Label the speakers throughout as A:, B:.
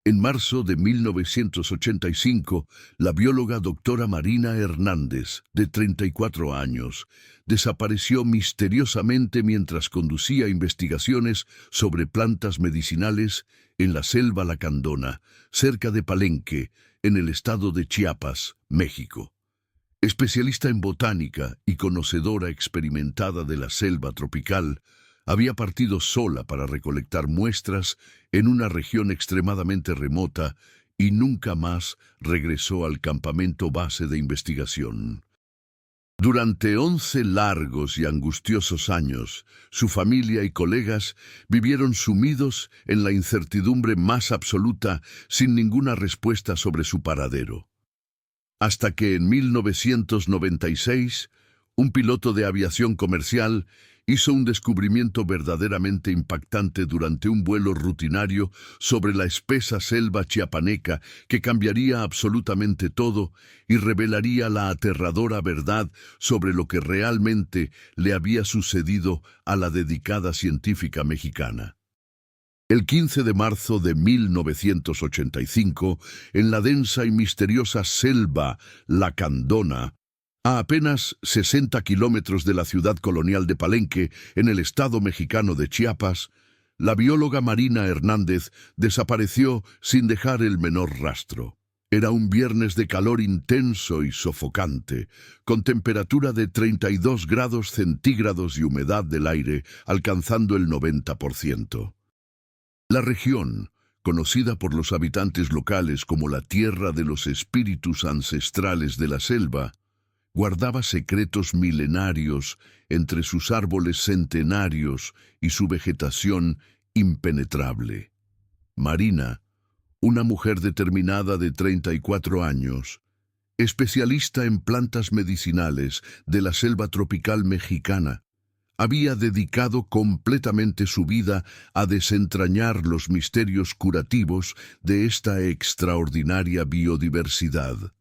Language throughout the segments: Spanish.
A: En marzo de 1985, la bióloga doctora Marina Hernández, de 34 años, desapareció misteriosamente mientras conducía investigaciones sobre plantas medicinales en la selva lacandona, cerca de Palenque, en el estado de Chiapas, México. Especialista en botánica y conocedora experimentada de la selva tropical, había partido sola para recolectar muestras en una región extremadamente remota y nunca más regresó al campamento base de investigación. Durante 11 largos y angustiosos años, su familia y colegas vivieron sumidos en la incertidumbre más absoluta, sin ninguna respuesta sobre su paradero. Hasta que en 1996, un piloto de aviación comercial hizo un descubrimiento verdaderamente impactante durante un vuelo rutinario sobre la espesa selva chiapaneca que cambiaría absolutamente todo y revelaría la aterradora verdad sobre lo que realmente le había sucedido a la dedicada científica mexicana. El 15 de marzo de 1985, en la densa y misteriosa selva lacandona, a apenas 60 kilómetros de la ciudad colonial de Palenque, en el estado mexicano de Chiapas, la bióloga Marina Hernández desapareció sin dejar el menor rastro. Era un viernes de calor intenso y sofocante, con temperatura de 32 grados centígrados y humedad del aire alcanzando el 90%. La región, conocida por los habitantes locales como la tierra de los espíritus ancestrales de la selva, guardaba secretos milenarios entre sus árboles centenarios y su vegetación impenetrable. Marina, una mujer determinada de 34 años, especialista en plantas medicinales de la selva tropical mexicana, había dedicado completamente su vida a desentrañar los misterios curativos de esta extraordinaria biodiversidad.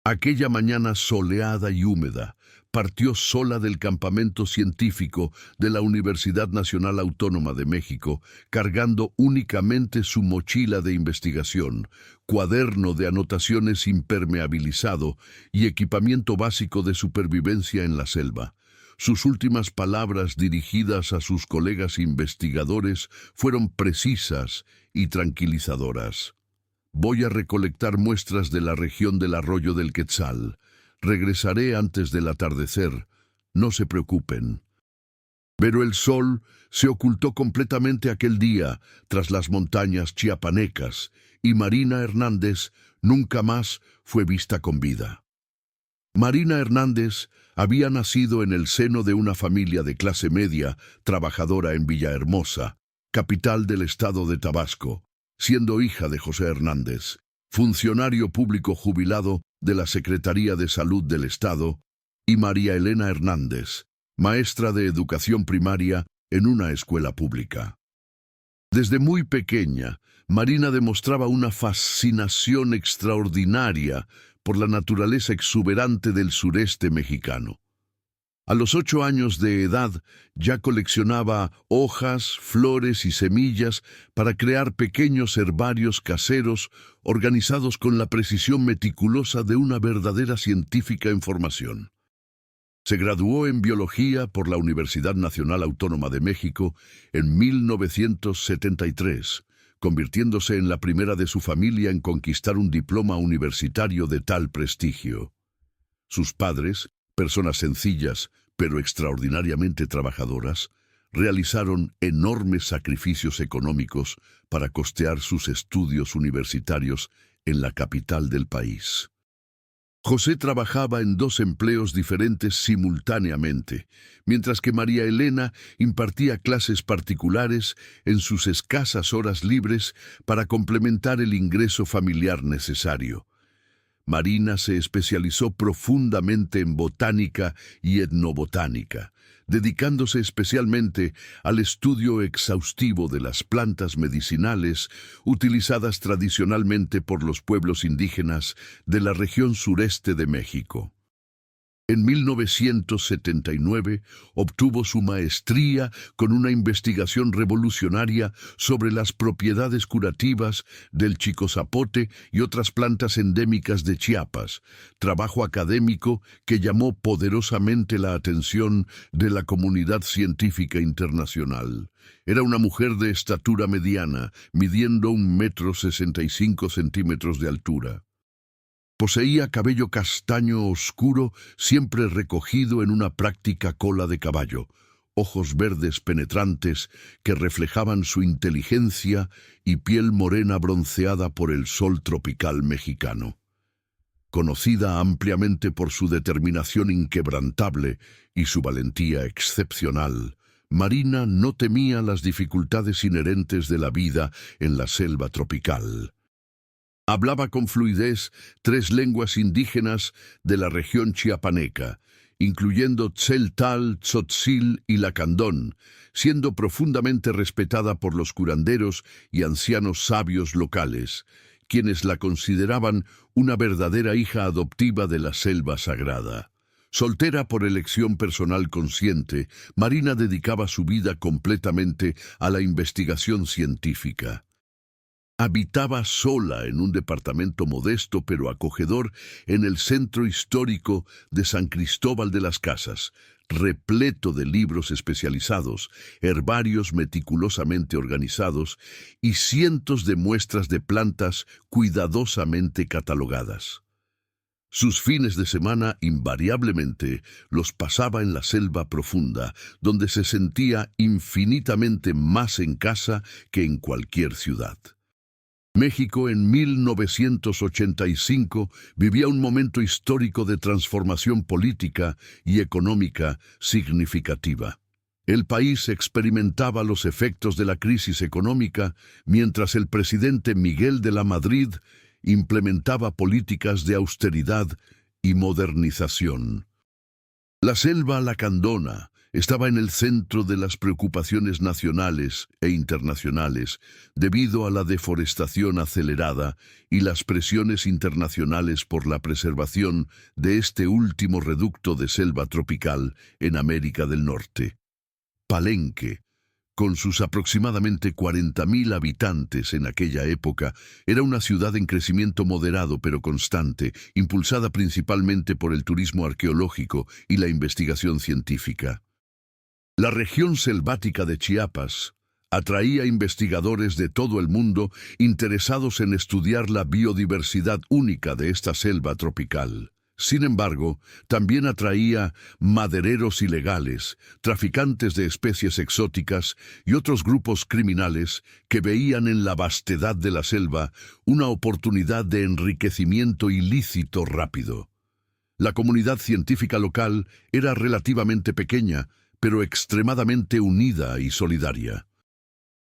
A: Aquella mañana soleada y húmeda, partió sola del campamento científico de la Universidad Nacional Autónoma de México, cargando únicamente su mochila de investigación, cuaderno de anotaciones impermeabilizado y equipamiento básico de supervivencia en la selva. Sus últimas palabras dirigidas a sus colegas investigadores fueron precisas y tranquilizadoras. Voy a recolectar muestras de la región del Arroyo del Quetzal. Regresaré antes del atardecer. No se preocupen. Pero el sol se ocultó completamente aquel día tras las montañas chiapanecas y Marina Hernández nunca más fue vista con vida. Marina Hernández había nacido en el seno de una familia de clase media trabajadora en Villahermosa, capital del estado de Tabasco, siendo hija de José Hernández, funcionario público jubilado de la Secretaría de Salud del Estado, y María Elena Hernández, maestra de educación primaria en una escuela pública. Desde muy pequeña, Marina demostraba una fascinación extraordinaria por la naturaleza exuberante del sureste mexicano. A los 8 años de edad ya coleccionaba hojas, flores y semillas para crear pequeños herbarios caseros organizados con la precisión meticulosa de una verdadera científica en formación. Se graduó en biología por la Universidad Nacional Autónoma de México en 1973, convirtiéndose en la primera de su familia en conquistar un diploma universitario de tal prestigio. Sus padres, personas sencillas, pero extraordinariamente trabajadoras, realizaron enormes sacrificios económicos para costear sus estudios universitarios en la capital del país. José trabajaba en 2 empleos diferentes simultáneamente, mientras que María Elena impartía clases particulares en sus escasas horas libres para complementar el ingreso familiar necesario. Marina se especializó profundamente en botánica y etnobotánica, dedicándose especialmente al estudio exhaustivo de las plantas medicinales utilizadas tradicionalmente por los pueblos indígenas de la región sureste de México. En 1979 obtuvo su maestría con una investigación revolucionaria sobre las propiedades curativas del chicozapote y otras plantas endémicas de Chiapas, trabajo académico que llamó poderosamente la atención de la comunidad científica internacional. Era una mujer de estatura mediana, midiendo 1,65 metros de altura. Poseía cabello castaño oscuro, siempre recogido en una práctica cola de caballo, ojos verdes penetrantes que reflejaban su inteligencia y piel morena bronceada por el sol tropical mexicano. Conocida ampliamente por su determinación inquebrantable y su valentía excepcional, Marina no temía las dificultades inherentes de la vida en la selva tropical. Hablaba con fluidez 3 lenguas indígenas de la región chiapaneca, incluyendo tzeltal, tzotzil y lacandón, siendo profundamente respetada por los curanderos y ancianos sabios locales, quienes la consideraban una verdadera hija adoptiva de la selva sagrada. Soltera por elección personal consciente, Marina dedicaba su vida completamente a la investigación científica. Habitaba sola en un departamento modesto pero acogedor en el centro histórico de San Cristóbal de las Casas, repleto de libros especializados, herbarios meticulosamente organizados y cientos de muestras de plantas cuidadosamente catalogadas. Sus fines de semana invariablemente los pasaba en la selva profunda, donde se sentía infinitamente más en casa que en cualquier ciudad. México en 1985 vivía un momento histórico de transformación política y económica significativa. El país experimentaba los efectos de la crisis económica mientras el presidente Miguel de la Madrid implementaba políticas de austeridad y modernización. La selva lacandona estaba en el centro de las preocupaciones nacionales e internacionales debido a la deforestación acelerada y las presiones internacionales por la preservación de este último reducto de selva tropical en América del Norte. Palenque, con sus aproximadamente 40.000 habitantes en aquella época, era una ciudad en crecimiento moderado pero constante, impulsada principalmente por el turismo arqueológico y la investigación científica. La región selvática de Chiapas atraía investigadores de todo el mundo interesados en estudiar la biodiversidad única de esta selva tropical. Sin embargo, también atraía madereros ilegales, traficantes de especies exóticas y otros grupos criminales que veían en la vastedad de la selva una oportunidad de enriquecimiento ilícito rápido. La comunidad científica local era relativamente pequeña, pero extremadamente unida y solidaria.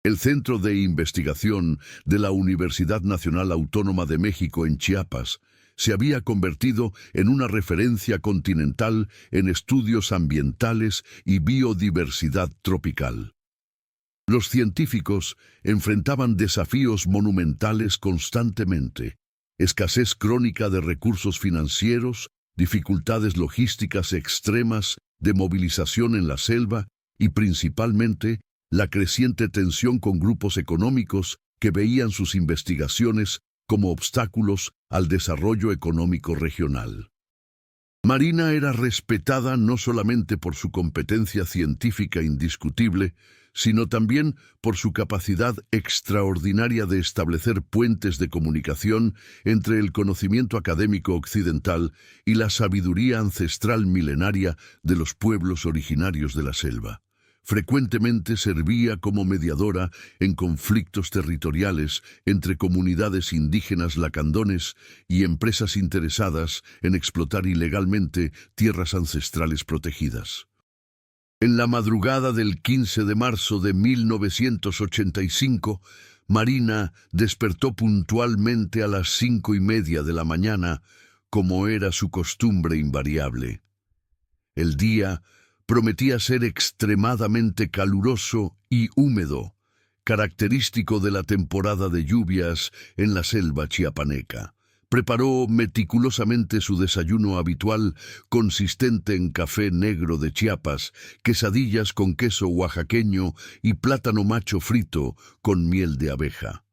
A: El Centro de Investigación de la Universidad Nacional Autónoma de México en Chiapas se había convertido en una referencia continental en estudios ambientales y biodiversidad tropical. Los científicos enfrentaban desafíos monumentales constantemente: escasez crónica de recursos financieros, dificultades logísticas extremas de movilización en la selva y principalmente la creciente tensión con grupos económicos que veían sus investigaciones como obstáculos al desarrollo económico regional. Marina era respetada no solamente por su competencia científica indiscutible, sino también por su capacidad extraordinaria de establecer puentes de comunicación entre el conocimiento académico occidental y la sabiduría ancestral milenaria de los pueblos originarios de la selva. Frecuentemente servía como mediadora en conflictos territoriales entre comunidades indígenas lacandones y empresas interesadas en explotar ilegalmente tierras ancestrales protegidas. En la madrugada del 15 de marzo de 1985, Marina despertó puntualmente a las 5:30 de la mañana, como era su costumbre invariable. El día prometía ser extremadamente caluroso y húmedo, característico de la temporada de lluvias en la selva chiapaneca. Preparó meticulosamente su desayuno habitual, consistente en café negro de Chiapas, quesadillas con queso oaxaqueño y plátano macho frito con miel de abeja.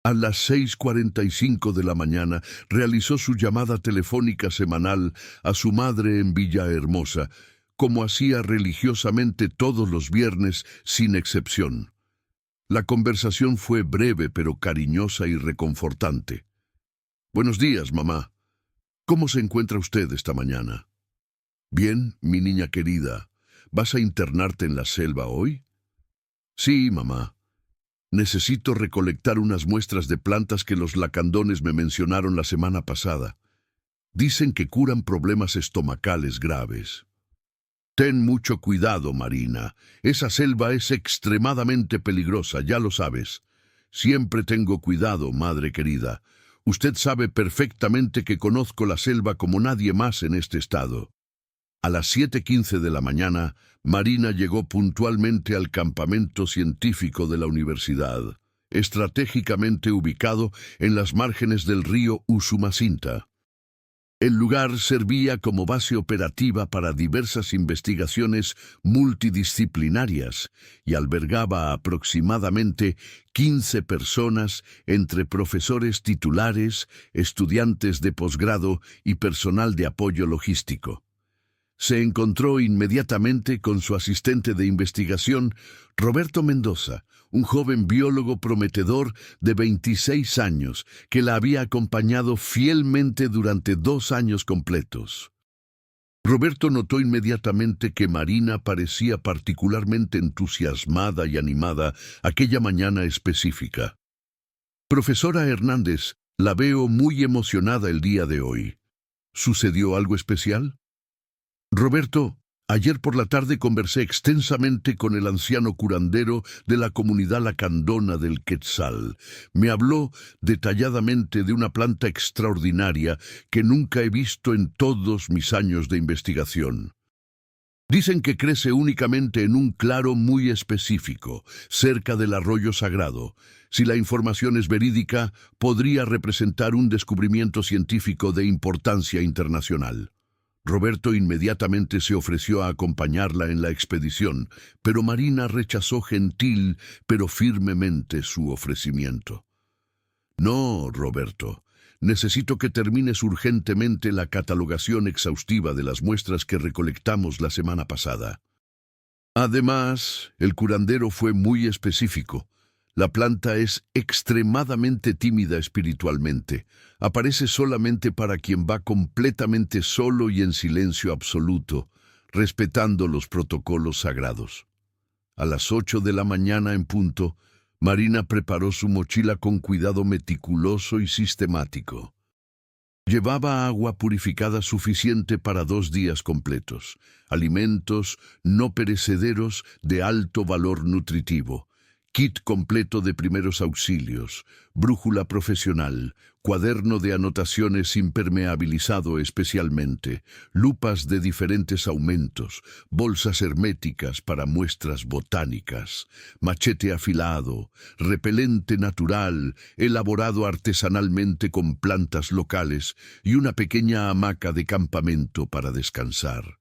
A: A las 6:45 de la mañana realizó su llamada telefónica semanal a su madre en Villahermosa, como hacía religiosamente todos los viernes sin excepción. La conversación fue breve pero cariñosa y reconfortante. «Buenos días, mamá. ¿Cómo se encuentra usted esta mañana?» «Bien, mi niña querida. ¿Vas a internarte en la selva hoy?» «Sí, mamá. Necesito recolectar unas muestras de plantas que los lacandones me mencionaron la semana pasada. Dicen que curan problemas estomacales graves». «Ten mucho cuidado, Marina. Esa selva es extremadamente peligrosa, ya lo sabes». «Siempre tengo cuidado, madre querida. Usted sabe perfectamente que conozco la selva como nadie más en este estado». A las 7:15 de la mañana, Marina llegó puntualmente al campamento científico de la universidad, estratégicamente ubicado en las márgenes del río Usumacinta. El lugar servía como base operativa para diversas investigaciones multidisciplinarias y albergaba aproximadamente 15 personas entre profesores titulares, estudiantes de posgrado y personal de apoyo logístico. Se encontró inmediatamente con su asistente de investigación, Roberto Mendoza, un joven biólogo prometedor de 26 años que la había acompañado fielmente durante 2 años completos. Roberto notó inmediatamente que Marina parecía particularmente entusiasmada y animada aquella mañana específica. «Profesora Hernández, la veo muy emocionada el día de hoy. ¿Sucedió algo especial?» «Roberto, ayer por la tarde conversé extensamente con el anciano curandero de la comunidad lacandona del Quetzal. Me habló detalladamente de una planta extraordinaria que nunca he visto en todos mis años de investigación. Dicen que crece únicamente en un claro muy específico, cerca del arroyo sagrado. Si la información es verídica, podría representar un descubrimiento científico de importancia internacional». Roberto inmediatamente se ofreció a acompañarla en la expedición, pero Marina rechazó gentil pero firmemente su ofrecimiento. «No, Roberto, necesito que termines urgentemente la catalogación exhaustiva de las muestras que recolectamos la semana pasada». Además, el curandero fue muy específico. La planta es extremadamente tímida espiritualmente. Aparece solamente para quien va completamente solo y en silencio absoluto, respetando los protocolos sagrados. A las 8 de la mañana en punto, Marina preparó su mochila con cuidado meticuloso y sistemático. Llevaba agua purificada suficiente para 2 días completos, alimentos no perecederos de alto valor nutritivo, kit completo de primeros auxilios, brújula profesional, cuaderno de anotaciones impermeabilizado especialmente, lupas de diferentes aumentos, bolsas herméticas para muestras botánicas, machete afilado, repelente natural, elaborado artesanalmente con plantas locales y una pequeña hamaca de campamento para descansar.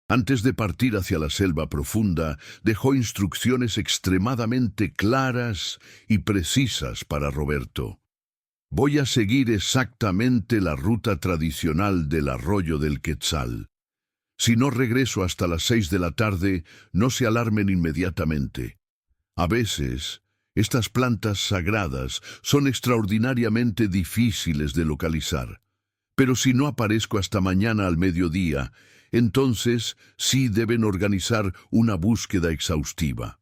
A: Antes de partir hacia la selva profunda, dejó instrucciones extremadamente claras y precisas para Roberto. «Voy a seguir exactamente la ruta tradicional del arroyo del Quetzal. Si no regreso hasta las 6 de la tarde, no se alarmen inmediatamente. A veces, estas plantas sagradas son extraordinariamente difíciles de localizar. Pero si no aparezco hasta mañana al mediodía, entonces sí deben organizar una búsqueda exhaustiva».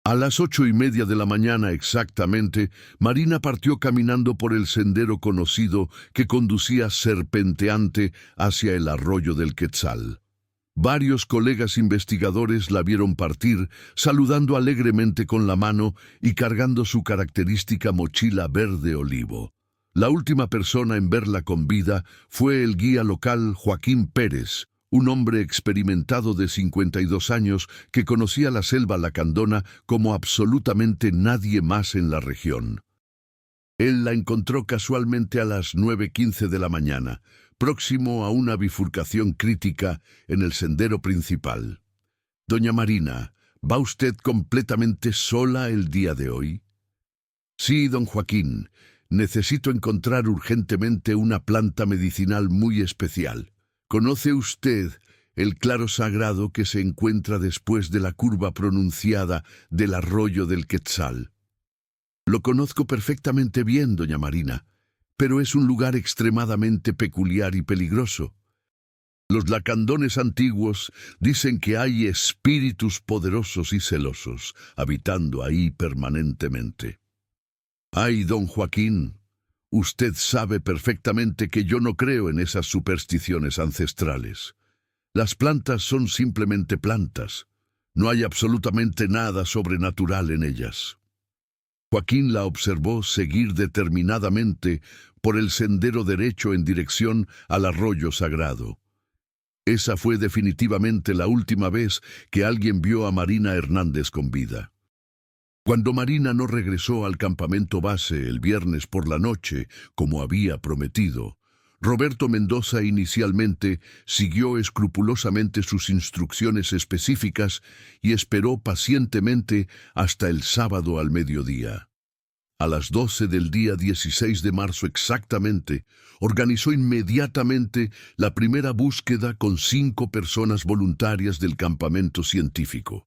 A: A las 8:30 de la mañana exactamente, Marina partió caminando por el sendero conocido que conducía serpenteante hacia el arroyo del Quetzal. Varios colegas investigadores la vieron partir, saludando alegremente con la mano y cargando su característica mochila verde olivo. La última persona en verla con vida fue el guía local Joaquín Pérez, un hombre experimentado de 52 años que conocía la selva lacandona como absolutamente nadie más en la región. Él la encontró casualmente a las 9:15 de la mañana, próximo a una bifurcación crítica en el sendero principal. «Doña Marina, ¿va usted completamente sola el día de hoy?» «Sí, don Joaquín. Necesito encontrar urgentemente una planta medicinal muy especial. ¿Conoce usted el claro sagrado que se encuentra después de la curva pronunciada del arroyo del Quetzal?» «Lo conozco perfectamente bien, doña Marina, pero es un lugar extremadamente peculiar y peligroso. Los lacandones antiguos dicen que hay espíritus poderosos y celosos habitando ahí permanentemente». «Ay, don Joaquín, usted sabe perfectamente que yo no creo en esas supersticiones ancestrales. Las plantas son simplemente plantas. No hay absolutamente nada sobrenatural en ellas». Joaquín la observó seguir determinadamente por el sendero derecho en dirección al arroyo sagrado. Esa fue definitivamente la última vez que alguien vio a Marina Hernández con vida. Cuando Marina no regresó al campamento base el viernes por la noche, como había prometido, Roberto Mendoza inicialmente siguió escrupulosamente sus instrucciones específicas y esperó pacientemente hasta el sábado al mediodía. A las 12 del día 16 de marzo exactamente, organizó inmediatamente la primera búsqueda con 5 personas voluntarias del campamento científico.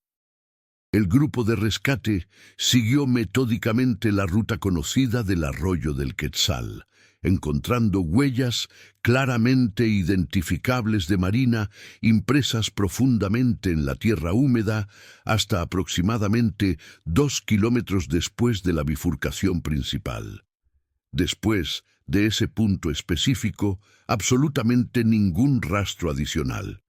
A: El grupo de rescate siguió metódicamente la ruta conocida del arroyo del Quetzal, encontrando huellas claramente identificables de Marina impresas profundamente en la tierra húmeda hasta aproximadamente 2 kilómetros después de la bifurcación principal. Después de ese punto específico, absolutamente ningún rastro adicional.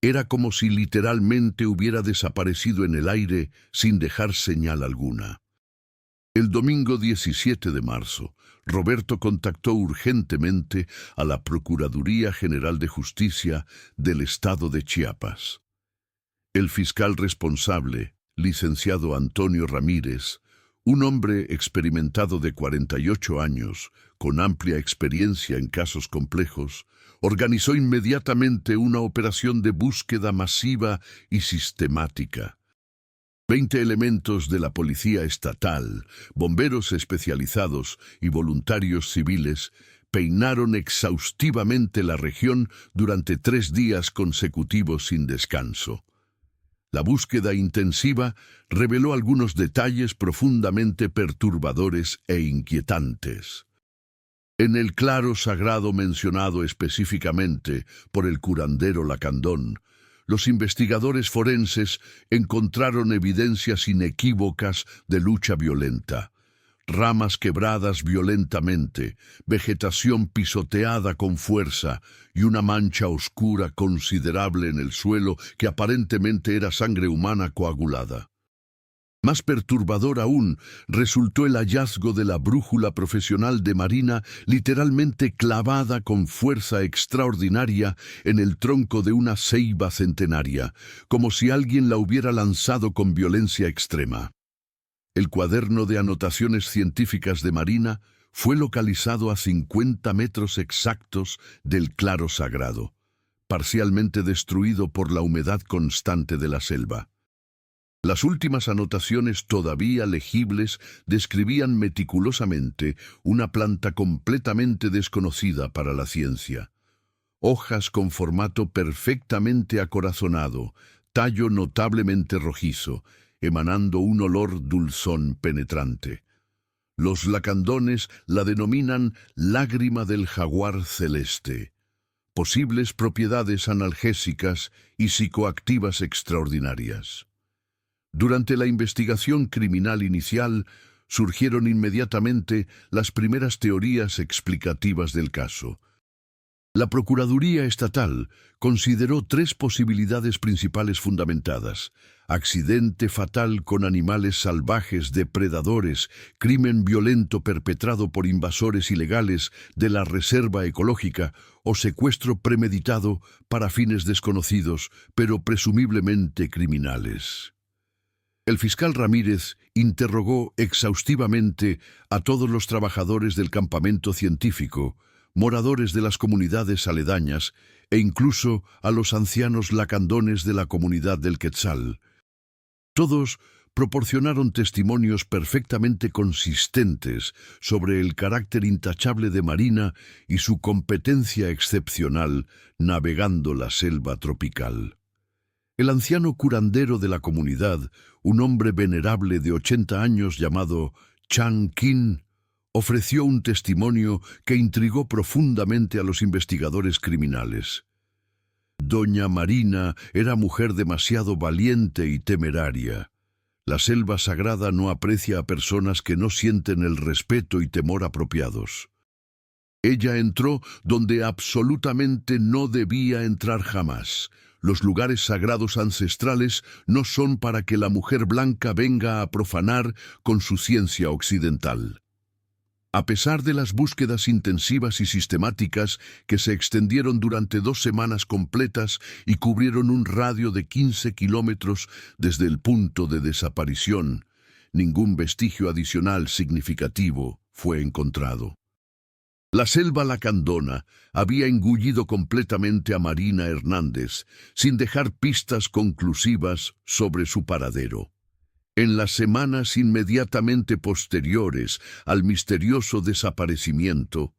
A: Era como si literalmente hubiera desaparecido en el aire sin dejar señal alguna. El domingo 17 de marzo, Roberto contactó urgentemente a la Procuraduría General de Justicia del Estado de Chiapas. El fiscal responsable, licenciado Antonio Ramírez, un hombre experimentado de 48 años, con amplia experiencia en casos complejos, organizó inmediatamente una operación de búsqueda masiva y sistemática. 20 elementos de la Policía Estatal, bomberos especializados y voluntarios civiles peinaron exhaustivamente la región durante 3 días consecutivos sin descanso. La búsqueda intensiva reveló algunos detalles profundamente perturbadores e inquietantes. En el claro sagrado mencionado específicamente por el curandero Lacandón, los investigadores forenses encontraron evidencias inequívocas de lucha violenta. Ramas quebradas violentamente, vegetación pisoteada con fuerza y una mancha oscura considerable en el suelo que aparentemente era sangre humana coagulada. Más perturbador aún resultó el hallazgo de la brújula profesional de Marina literalmente clavada con fuerza extraordinaria en el tronco de una ceiba centenaria, como si alguien la hubiera lanzado con violencia extrema. El cuaderno de anotaciones científicas de Marina fue localizado a 50 metros exactos del claro sagrado, parcialmente destruido por la humedad constante de la selva. Las últimas anotaciones todavía legibles describían meticulosamente una planta completamente desconocida para la ciencia. Hojas con formato perfectamente acorazonado, tallo notablemente rojizo, emanando un olor dulzón penetrante. Los lacandones la denominan lágrima del jaguar celeste. Posibles propiedades analgésicas y psicoactivas extraordinarias. Durante la investigación criminal inicial, surgieron inmediatamente las primeras teorías explicativas del caso. La Procuraduría Estatal consideró 3 posibilidades principales fundamentadas: accidente fatal con animales salvajes depredadores, crimen violento perpetrado por invasores ilegales de la reserva ecológica o secuestro premeditado para fines desconocidos, pero presumiblemente criminales. El fiscal Ramírez interrogó exhaustivamente a todos los trabajadores del campamento científico, moradores de las comunidades aledañas e incluso a los ancianos lacandones de la comunidad del Quetzal. Todos proporcionaron testimonios perfectamente consistentes sobre el carácter intachable de Marina y su competencia excepcional navegando la selva tropical. El anciano curandero de la comunidad, un hombre venerable de 80 años llamado Chan Kin, ofreció un testimonio que intrigó profundamente a los investigadores criminales. Doña Marina era mujer demasiado valiente y temeraria. La selva sagrada no aprecia a personas que no sienten el respeto y temor apropiados. Ella entró donde absolutamente no debía entrar jamás. Los lugares sagrados ancestrales no son para que la mujer blanca venga a profanar con su ciencia occidental. A pesar de las búsquedas intensivas y sistemáticas que se extendieron durante 2 semanas completas y cubrieron un radio de 15 kilómetros desde el punto de desaparición, ningún vestigio adicional significativo fue encontrado. La selva lacandona había engullido completamente a Marina Hernández, sin dejar pistas conclusivas sobre su paradero. En las semanas inmediatamente posteriores al misterioso desaparecimiento,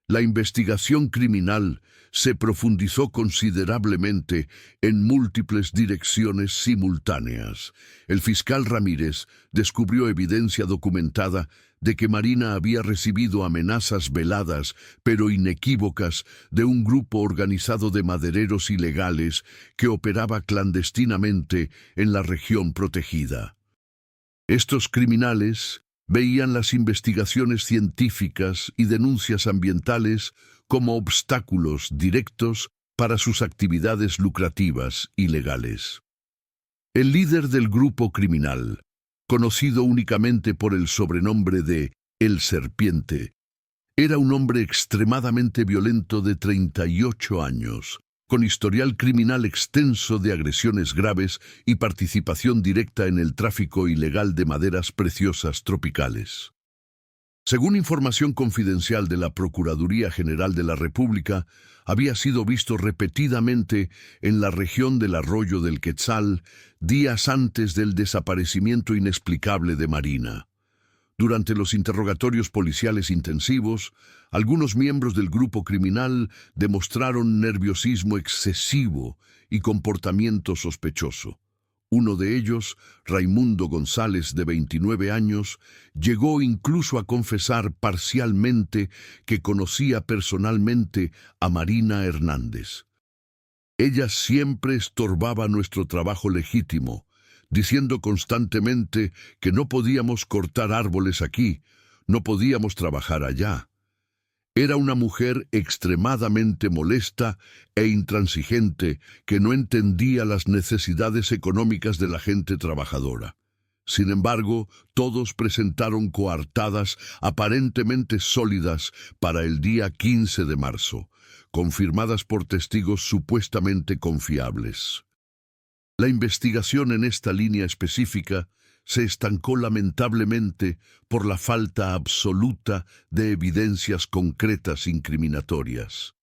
A: la investigación criminal se profundizó considerablemente en múltiples direcciones simultáneas. El fiscal Ramírez descubrió evidencia documentada de que Marina había recibido amenazas veladas pero inequívocas de un grupo organizado de madereros ilegales que operaba clandestinamente en la región protegida. Estos criminales veían las investigaciones científicas y denuncias ambientales como obstáculos directos para sus actividades lucrativas y legales. El líder del grupo criminal, conocido únicamente por el sobrenombre de El Serpiente, era un hombre extremadamente violento de 38 años, con historial criminal extenso de agresiones graves y participación directa en el tráfico ilegal de maderas preciosas tropicales. Según información confidencial de la Procuraduría General de la República, había sido visto repetidamente en la región del Arroyo del Quetzal días antes del desaparecimiento inexplicable de Marina. Durante los interrogatorios policiales intensivos, algunos miembros del grupo criminal demostraron nerviosismo excesivo y comportamiento sospechoso. Uno de ellos, Raimundo González, de 29 años, llegó incluso a confesar parcialmente que conocía personalmente a Marina Hernández. Ella siempre estorbaba nuestro trabajo legítimo, diciendo constantemente que no podíamos cortar árboles aquí, no podíamos trabajar allá. Era una mujer extremadamente molesta e intransigente que no entendía las necesidades económicas de la gente trabajadora. Sin embargo, todos presentaron coartadas aparentemente sólidas para el día 15 de marzo, confirmadas por testigos supuestamente confiables. La investigación en esta línea específica se estancó lamentablemente por la falta absoluta de evidencias concretas incriminatorias.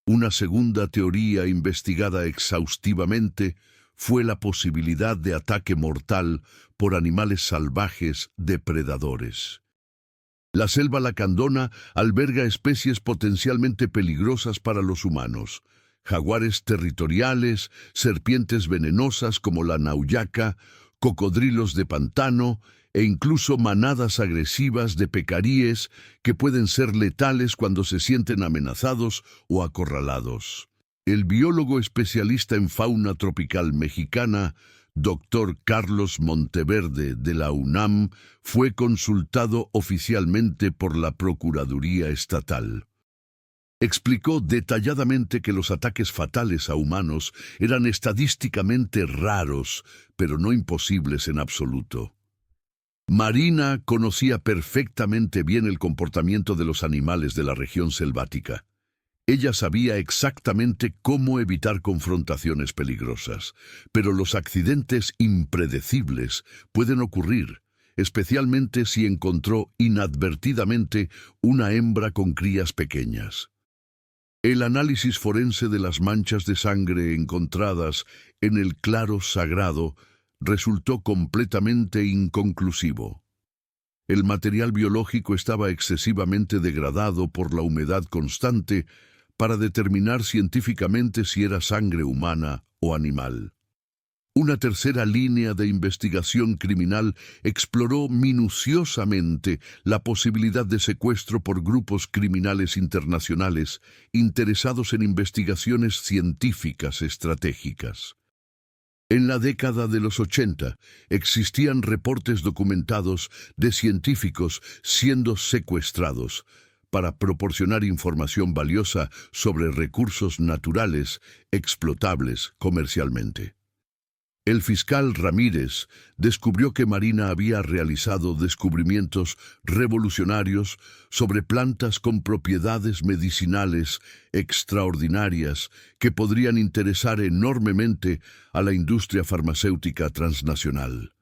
A: Una segunda teoría investigada exhaustivamente fue la posibilidad de ataque mortal por animales salvajes depredadores. La selva lacandona alberga especies potencialmente peligrosas para los humanos: jaguares territoriales, serpientes venenosas como la nauyaca, cocodrilos de pantano e incluso manadas agresivas de pecaríes que pueden ser letales cuando se sienten amenazados o acorralados. El biólogo especialista en fauna tropical mexicana, Dr. Carlos Monteverde, de la UNAM, fue consultado oficialmente por la Procuraduría Estatal. Explicó detalladamente que los ataques fatales a humanos eran estadísticamente raros, pero no imposibles en absoluto. Marina conocía perfectamente bien el comportamiento de los animales de la región selvática. Ella sabía exactamente cómo evitar confrontaciones peligrosas, pero los accidentes impredecibles pueden ocurrir, especialmente si encontró inadvertidamente una hembra con crías pequeñas. El análisis forense de las manchas de sangre encontradas en el claro sagrado resultó completamente inconclusivo. El material biológico estaba excesivamente degradado por la humedad constante para determinar científicamente si era sangre humana o animal. Una tercera línea de investigación criminal exploró minuciosamente la posibilidad de secuestro por grupos criminales internacionales interesados en investigaciones científicas estratégicas. En la década de los 80 existían reportes documentados de científicos siendo secuestrados para proporcionar información valiosa sobre recursos naturales explotables comercialmente. El fiscal Ramírez descubrió que Marina había realizado descubrimientos revolucionarios sobre plantas con propiedades medicinales extraordinarias que podrían interesar enormemente a la industria farmacéutica transnacional.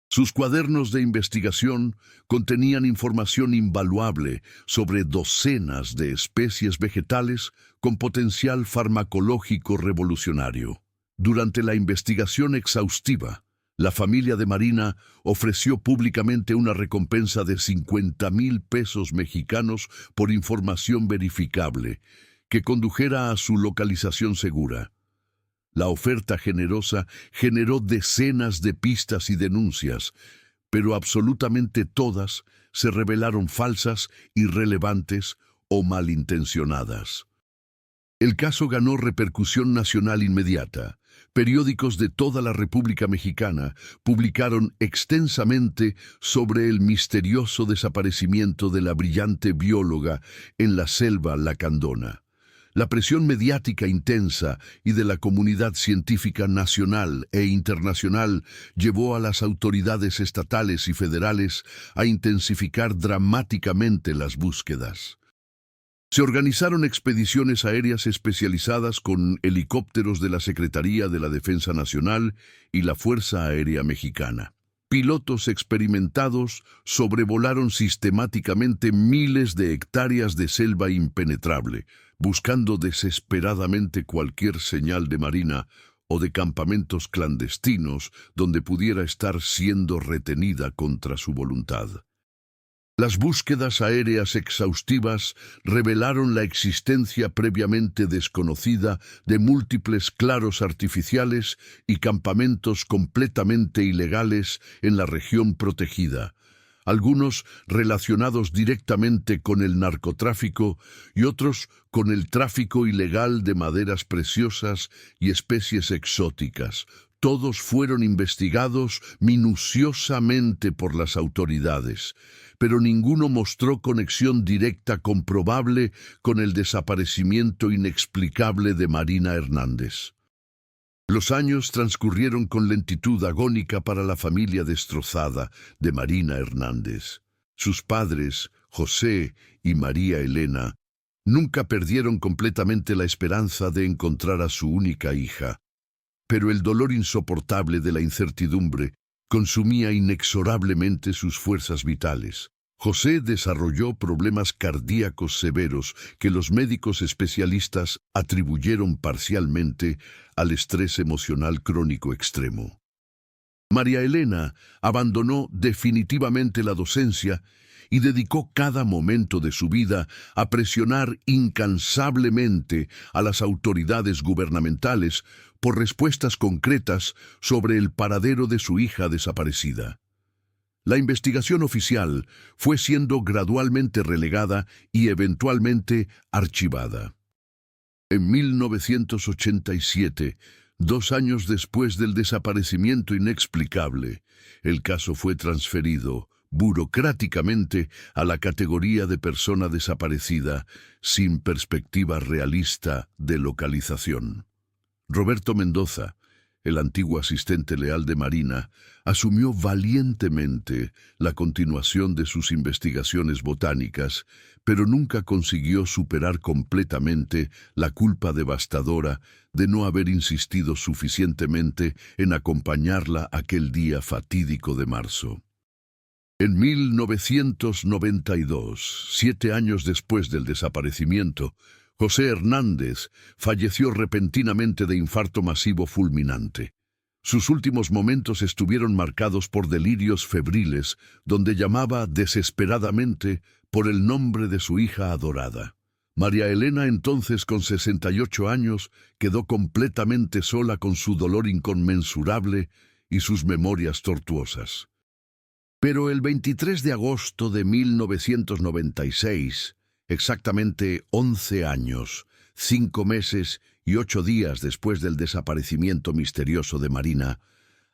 A: Sus cuadernos de investigación contenían información invaluable sobre docenas de especies vegetales con potencial farmacológico revolucionario. Durante la investigación exhaustiva, la familia de Marina ofreció públicamente una recompensa de 50,000 pesos mexicanos por información verificable que condujera a su localización segura. La oferta generosa generó decenas de pistas y denuncias, pero absolutamente todas se revelaron falsas, irrelevantes o malintencionadas. El caso ganó repercusión nacional inmediata. Periódicos de toda la República Mexicana publicaron extensamente sobre el misterioso desaparecimiento de la brillante bióloga en la selva lacandona. La presión mediática intensa y de la comunidad científica nacional e internacional llevó a las autoridades estatales y federales a intensificar dramáticamente las búsquedas. Se organizaron expediciones aéreas especializadas con helicópteros de la Secretaría de la Defensa Nacional y la Fuerza Aérea Mexicana. Pilotos experimentados sobrevolaron sistemáticamente miles de hectáreas de selva impenetrable, buscando desesperadamente cualquier señal de marina o de campamentos clandestinos donde pudiera estar siendo retenida contra su voluntad. Las búsquedas aéreas exhaustivas revelaron la existencia previamente desconocida de múltiples claros artificiales y campamentos completamente ilegales en la región protegida, algunos relacionados directamente con el narcotráfico y otros con el tráfico ilegal de maderas preciosas y especies exóticas. Todos fueron investigados minuciosamente por las autoridades, pero ninguno mostró conexión directa comprobable con el desaparecimiento inexplicable de Marina Hernández. Los años transcurrieron con lentitud agónica para la familia destrozada de Marina Hernández. Sus padres, José y María Elena, nunca perdieron completamente la esperanza de encontrar a su única hija, pero el dolor insoportable de la incertidumbre consumía inexorablemente sus fuerzas vitales. José desarrolló problemas cardíacos severos que los médicos especialistas atribuyeron parcialmente al estrés emocional crónico extremo. María Elena abandonó definitivamente la docencia y dedicó cada momento de su vida a presionar incansablemente a las autoridades gubernamentales por respuestas concretas sobre el paradero de su hija desaparecida. La investigación oficial fue siendo gradualmente relegada y eventualmente archivada. En 1987, 2 años después del desaparecimiento inexplicable, el caso fue transferido burocráticamente a la categoría de persona desaparecida sin perspectiva realista de localización. Roberto Mendoza, el antiguo asistente leal de Marina, asumió valientemente la continuación de sus investigaciones botánicas, pero nunca consiguió superar completamente la culpa devastadora de no haber insistido suficientemente en acompañarla aquel día fatídico de marzo. En 1992, 7 años después del desaparecimiento, José Hernández falleció repentinamente de infarto masivo fulminante. Sus últimos momentos estuvieron marcados por delirios febriles, donde llamaba desesperadamente por el nombre de su hija adorada. María Elena, entonces con 68 años, quedó completamente sola con su dolor inconmensurable y sus memorias tortuosas. Pero el 23 de agosto de 1996, exactamente 11 años, 5 meses y 8 días después del desaparecimiento misterioso de Marina,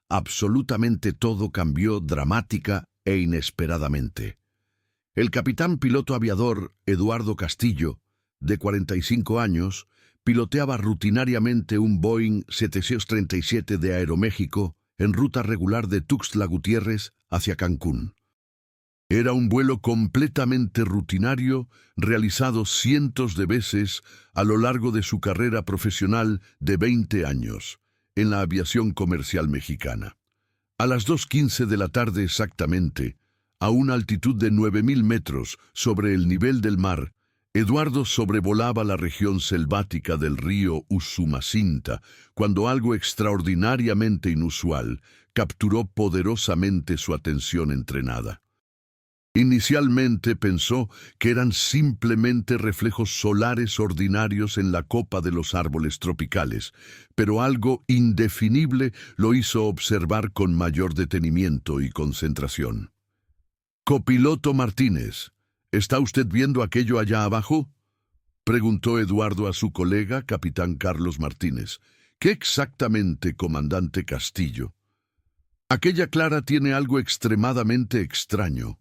A: absolutamente todo cambió dramática e inesperadamente. El capitán piloto aviador Eduardo Castillo, de 45 años, piloteaba rutinariamente un Boeing 737 de Aeroméxico en ruta regular de Tuxtla Gutiérrez hacia Cancún. Era un vuelo completamente rutinario, realizado cientos de veces a lo largo de su carrera profesional de 20 años, en la aviación comercial mexicana. A las 2:15 de la tarde exactamente, a una altitud de 9.000 metros sobre el nivel del mar, Eduardo sobrevolaba la región selvática del río Usumacinta, cuando algo extraordinariamente inusual capturó poderosamente su atención entrenada. Inicialmente pensó que eran simplemente reflejos solares ordinarios en la copa de los árboles tropicales, pero algo indefinible lo hizo observar con mayor detenimiento y concentración. «Copiloto Martínez, ¿está usted viendo aquello allá abajo?», preguntó Eduardo a su colega, capitán Carlos Martínez. «¿Qué exactamente, comandante Castillo?». «Aquella clara tiene algo extremadamente extraño».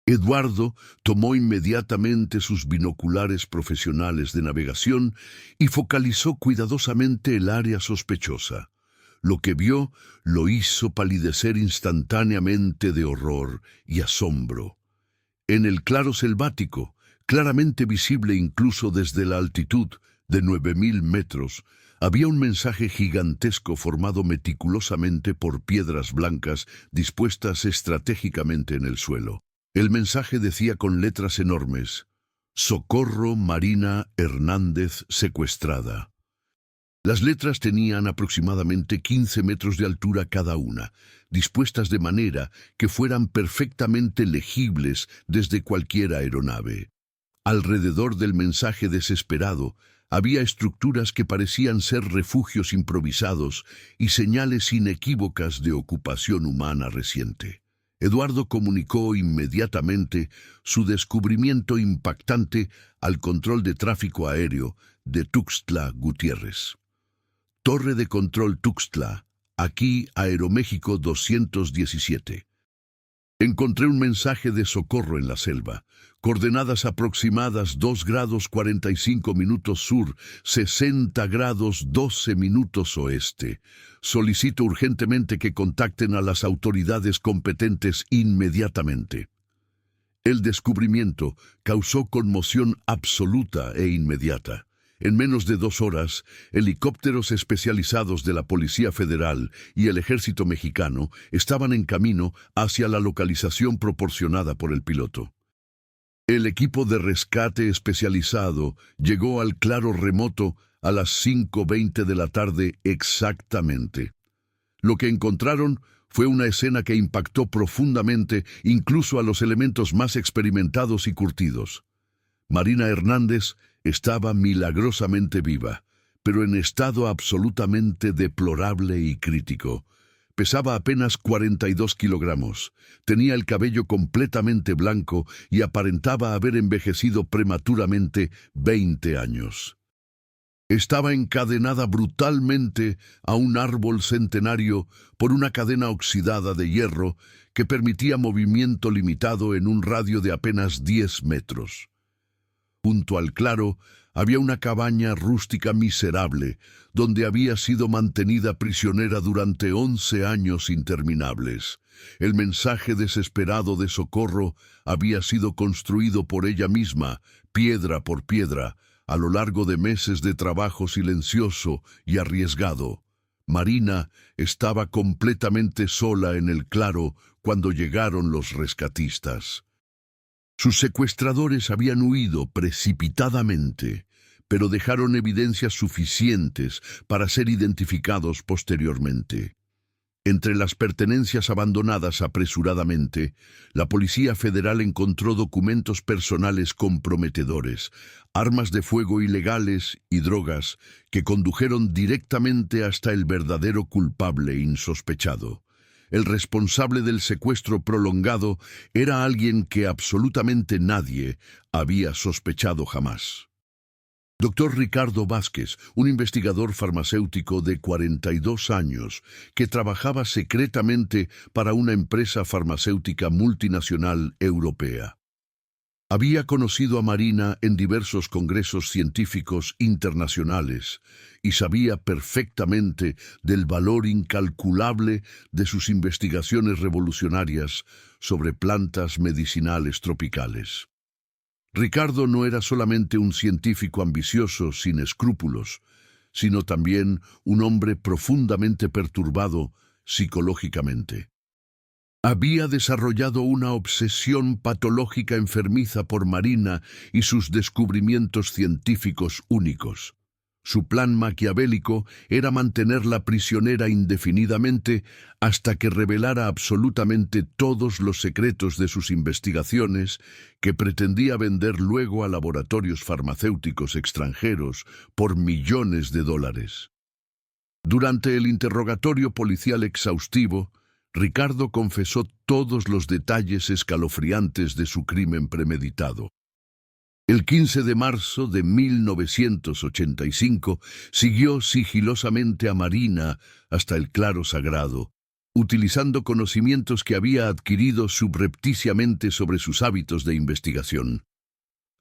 A: Eduardo tomó inmediatamente sus binoculares profesionales de navegación y focalizó cuidadosamente el área sospechosa. Lo que vio lo hizo palidecer instantáneamente de horror y asombro. En el claro selvático, claramente visible incluso desde la altitud de 9.000 metros, había un mensaje gigantesco formado meticulosamente por piedras blancas dispuestas estratégicamente en el suelo. El mensaje decía con letras enormes: «Socorro Marina Hernández secuestrada». Las letras tenían aproximadamente 15 metros de altura cada una, dispuestas de manera que fueran perfectamente legibles desde cualquier aeronave. Alrededor del mensaje desesperado había estructuras que parecían ser refugios improvisados y señales inequívocas de ocupación humana reciente. Eduardo comunicó inmediatamente su descubrimiento impactante al control de tráfico aéreo de Tuxtla Gutiérrez. «Torre de control Tuxtla, aquí Aeroméxico 217. Encontré un mensaje de socorro en la selva. Coordenadas aproximadas 2 grados 45 minutos sur, 60 grados 12 minutos oeste. Solicito urgentemente que contacten a las autoridades competentes inmediatamente». El descubrimiento causó conmoción absoluta e inmediata. En menos de 2 horas, helicópteros especializados de la Policía Federal y el Ejército Mexicano estaban en camino hacia la localización proporcionada por el piloto. El equipo de rescate especializado llegó al claro remoto a las 5:20 de la tarde exactamente. Lo que encontraron fue una escena que impactó profundamente incluso a los elementos más experimentados y curtidos. Marina Hernández estaba milagrosamente viva, pero en estado absolutamente deplorable y crítico. Pesaba apenas 42 kilogramos, tenía el cabello completamente blanco y aparentaba haber envejecido prematuramente 20 años. Estaba encadenada brutalmente a un árbol centenario por una cadena oxidada de hierro que permitía movimiento limitado en un radio de apenas 10 metros. Junto al claro Había una cabaña rústica miserable, donde había sido mantenida prisionera durante 11 años interminables. El mensaje desesperado de socorro había sido construido por ella misma, piedra por piedra, a lo largo de meses de trabajo silencioso y arriesgado. Marina estaba completamente sola en el claro cuando llegaron los rescatistas. Sus secuestradores habían huido precipitadamente, pero dejaron evidencias suficientes para ser identificados posteriormente. Entre las pertenencias abandonadas apresuradamente, la Policía Federal encontró documentos personales comprometedores, armas de fuego ilegales y drogas que condujeron directamente hasta el verdadero culpable insospechado. El responsable del secuestro prolongado era alguien que absolutamente nadie había sospechado jamás. Dr. Ricardo Vázquez, un investigador farmacéutico de 42 años que trabajaba secretamente para una empresa farmacéutica multinacional europea. Había conocido a Marina en diversos congresos científicos internacionales y sabía perfectamente del valor incalculable de sus investigaciones revolucionarias sobre plantas medicinales tropicales. Ricardo no era solamente un científico ambicioso sin escrúpulos, sino también un hombre profundamente perturbado psicológicamente. Había desarrollado una obsesión patológica enfermiza por Marina y sus descubrimientos científicos únicos. Su plan maquiavélico era mantenerla prisionera indefinidamente hasta que revelara absolutamente todos los secretos de sus investigaciones que pretendía vender luego a laboratorios farmacéuticos extranjeros por millones de dólares. Durante el interrogatorio policial exhaustivo, Ricardo confesó todos los detalles escalofriantes de su crimen premeditado. El 15 de marzo de 1985 siguió sigilosamente a Marina hasta el claro sagrado, utilizando conocimientos que había adquirido subrepticiamente sobre sus hábitos de investigación.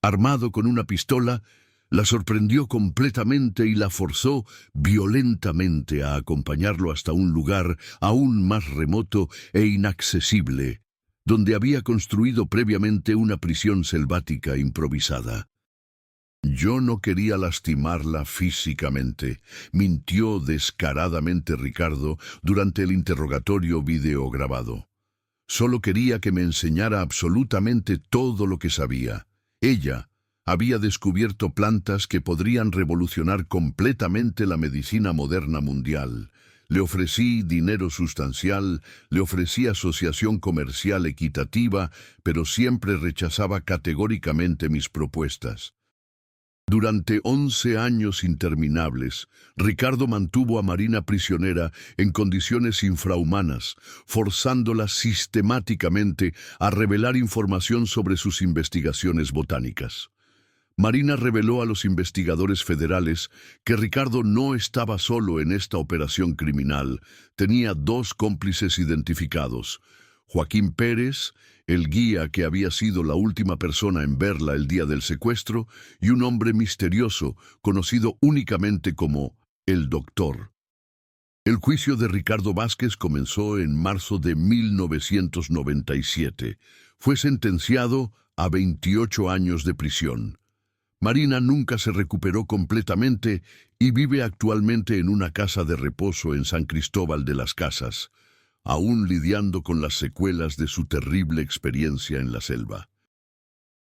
A: Armado con una pistola, la sorprendió completamente y la forzó violentamente a acompañarlo hasta un lugar aún más remoto e inaccesible, donde había construido previamente una prisión selvática improvisada. Yo no quería lastimarla físicamente, mintió descaradamente Ricardo durante el interrogatorio videograbado. Solo quería que me enseñara absolutamente todo lo que sabía. Ella había descubierto plantas que podrían revolucionar completamente la medicina moderna mundial. Le ofrecí dinero sustancial, le ofrecí asociación comercial equitativa, pero siempre rechazaba categóricamente mis propuestas. Durante 11 años interminables, Ricardo mantuvo a Marina prisionera en condiciones infrahumanas, forzándola sistemáticamente a revelar información sobre sus investigaciones botánicas. Marina reveló a los investigadores federales que Ricardo no estaba solo en esta operación criminal. Tenía dos cómplices identificados: Joaquín Pérez, el guía que había sido la última persona en verla el día del secuestro, y un hombre misterioso, conocido únicamente como el Doctor. El juicio de Ricardo Vázquez comenzó en marzo de 1997. Fue sentenciado a 28 años de prisión. Marina nunca se recuperó completamente y vive actualmente en una casa de reposo en San Cristóbal de las Casas, aún lidiando con las secuelas de su terrible experiencia en la selva.